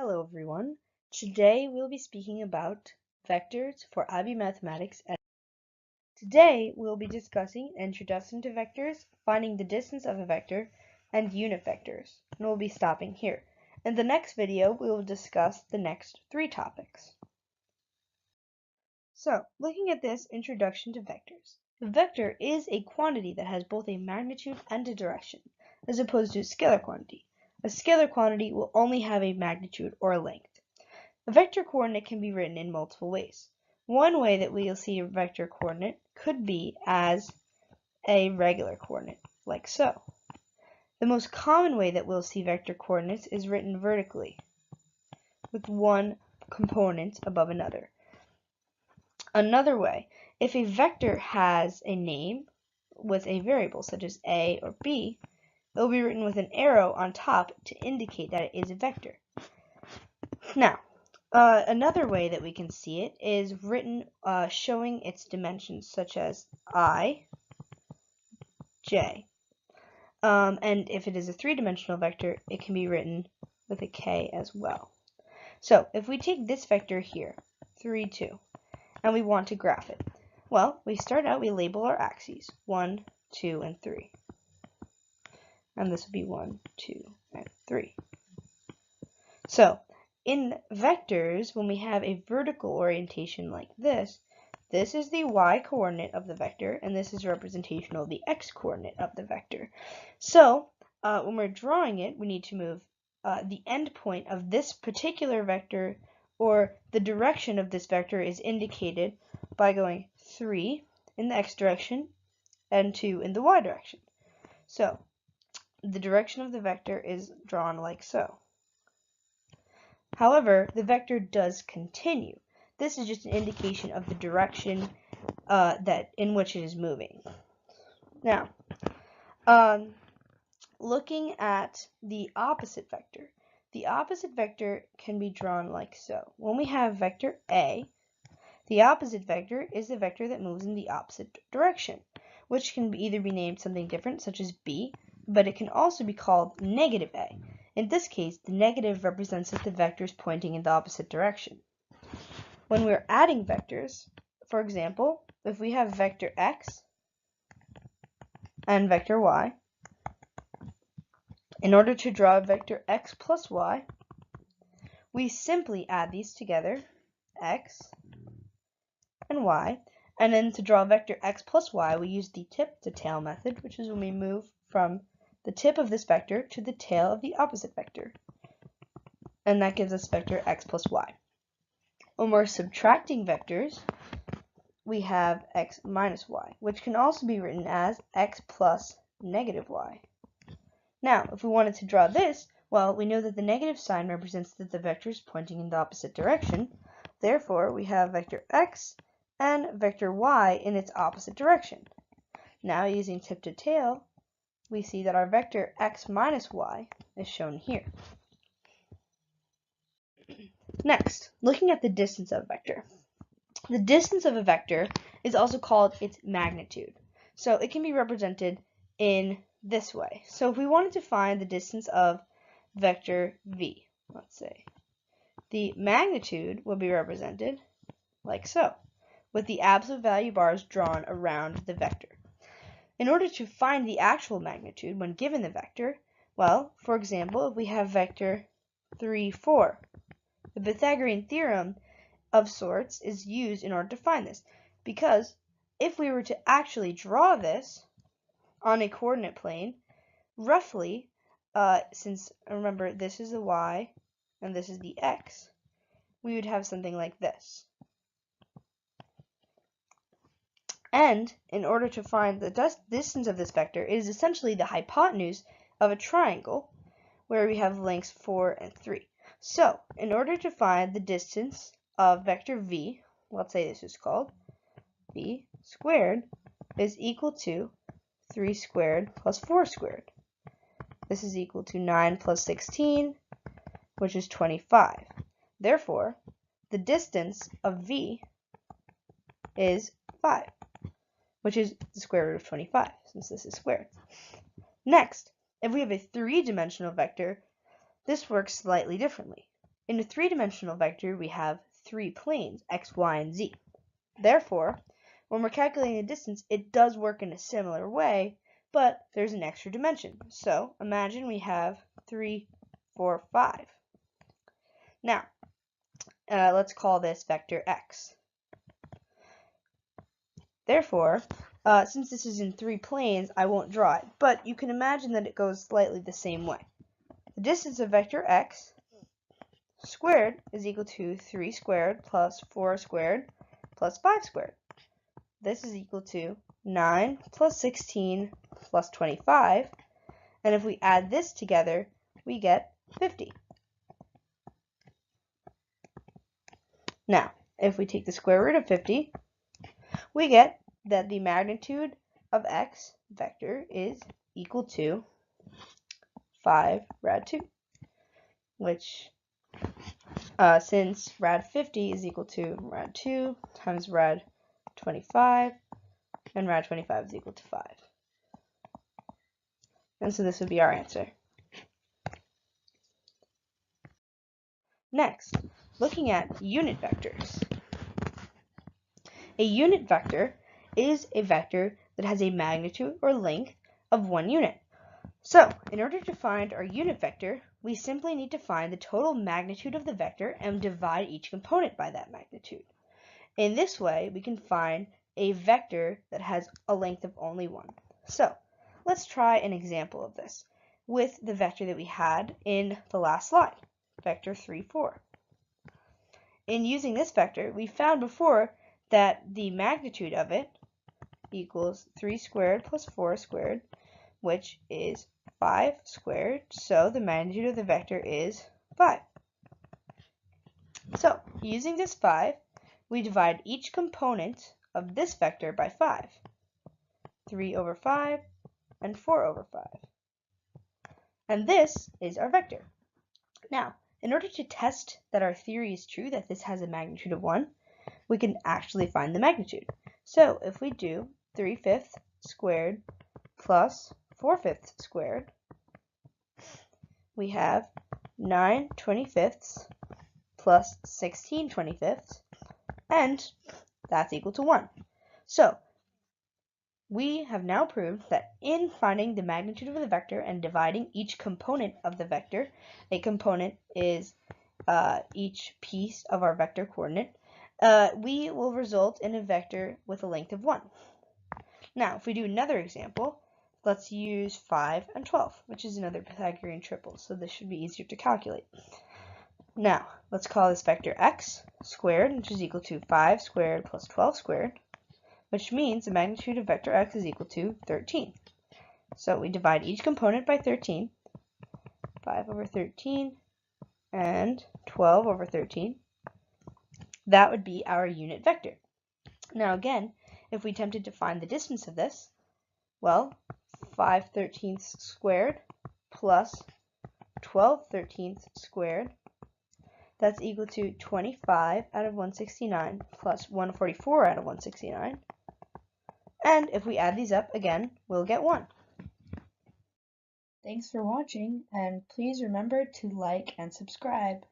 Hello everyone. Today we'll be speaking about vectors for IB Mathematics. Today we'll be discussing introduction to vectors, finding the distance of a vector, and unit vectors. And we'll be stopping here. In the next video we will discuss the next three topics. So, looking at this introduction to vectors. A vector is a quantity that has both a magnitude and a direction, as opposed to a scalar quantity. A scalar quantity will only have a magnitude or a length. A vector coordinate can be written in multiple ways. One way that we'll see a vector coordinate could be as a regular coordinate, like so. The most common way that we'll see vector coordinates is written vertically, with one component above another. Another way, if a vector has a name with a variable such as a or b, it will be written with an arrow on top to indicate that it is a vector. Now, another way that we can see it is written showing its dimensions such as I, j. And if it is a three-dimensional vector, it can be written with a k as well. So if we take this vector here, 3, 2, and we want to graph it, well, we start out, we label our axes, 1, 2, and 3. And this would be 1, 2, and 3. So, in vectors, when we have a vertical orientation like this is the y-coordinate of the vector, and this is representation of the x-coordinate of the vector. So, when we're drawing it, we need to move the endpoint of this particular vector, or the direction of this vector is indicated by going 3 in the x direction and 2 in the y direction. So, the direction of the vector is drawn like so. However, the vector does continue. This is just an indication of the direction in which it is moving. Now, looking at the opposite vector can be drawn like so. When we have vector A, the opposite vector is the vector that moves in the opposite direction, which can either be named something different, such as B, but it can also be called negative A. In this case, the negative represents that the vector is pointing in the opposite direction. When we're adding vectors, for example, if we have vector x and vector y, in order to draw vector x plus y, we simply add these together, x and y, and then to draw vector x plus y, we use the tip to tail method, which is when we move from the tip of this vector to the tail of the opposite vector. And that gives us vector x plus y. When we're subtracting vectors, we have x minus y, which can also be written as x plus negative y. Now, if we wanted to draw this, well, we know that the negative sign represents that the vector is pointing in the opposite direction. Therefore, we have vector x and vector y in its opposite direction. Now, using tip to tail, we see that our vector x minus y is shown here. Next, looking at the distance of a vector. The distance of a vector is also called its magnitude. So it can be represented in this way. So if we wanted to find the distance of vector v, let's say, the magnitude will be represented like so, with the absolute value bars drawn around the vector. In order to find the actual magnitude when given the vector, well, for example, if we have vector 3, 4, the Pythagorean theorem of sorts is used in order to find this, because if we were to actually draw this on a coordinate plane, roughly, since remember this is the y and this is the x, we would have something like this. And in order to find the distance of this vector, it is essentially the hypotenuse of a triangle where we have lengths 4 and 3. So, in order to find the distance of vector v, let's say this is called v squared, is equal to 3 squared plus 4 squared. This is equal to 9 plus 16, which is 25. Therefore, the distance of v is 5, which is the square root of 25, since this is squared. Next, if we have a three-dimensional vector, this works slightly differently. In a three-dimensional vector, we have three planes, x, y, and z. Therefore, when we're calculating the distance, it does work in a similar way, but there's an extra dimension. So imagine we have 3, 4, 5. Now, let's call this vector x. Therefore, since this is in three planes, I won't draw it, but you can imagine that it goes slightly the same way. The distance of vector x squared is equal to 3 squared plus 4 squared plus 5 squared. This is equal to 9 plus 16 plus 25, and if we add this together, we get 50. Now, if we take the square root of 50, we get that the magnitude of x vector is equal to 5 rad 2, which since rad 50 is equal to rad 2 times rad 25, and rad 25 is equal to 5. And so this would be our answer. Next, looking at unit vectors. A unit vector is a vector that has a magnitude or length of 1 unit. So, in order to find our unit vector, we simply need to find the total magnitude of the vector and divide each component by that magnitude. In this way, we can find a vector that has a length of only 1. So, let's try an example of this with the vector that we had in the last slide, vector 3, 4. In using this vector, we found before that the magnitude of it equals 3 squared plus 4 squared, which is 5 squared, so the magnitude of the vector is 5. So, using this 5, we divide each component of this vector by 5. 3 over 5 and 4 over 5. And this is our vector. Now, in order to test that our theory is true, that this has a magnitude of 1, we can actually find the magnitude. So, if we do 3/5 squared plus 4/5 squared, we have 9/25 plus 16/25, and that's equal to 1. So, we have now proved that in finding the magnitude of the vector and dividing each component of the vector, a component is each piece of our vector coordinate, we will result in a vector with a length of 1. Now, if we do another example, let's use 5 and 12, which is another Pythagorean triple, so this should be easier to calculate. Now, let's call this vector x squared, which is equal to 5 squared plus 12 squared, which means the magnitude of vector x is equal to 13. So we divide each component by 13, 5 over 13, and 12 over 13. That would be our unit vector. Now again, if we attempted to find the distance of this, well, 5/13 squared plus 12/13 squared, that's equal to 25 out of 169 plus 144 out of 169. And if we add these up again, we'll get 1. Thanks for watching, and please remember to like and subscribe.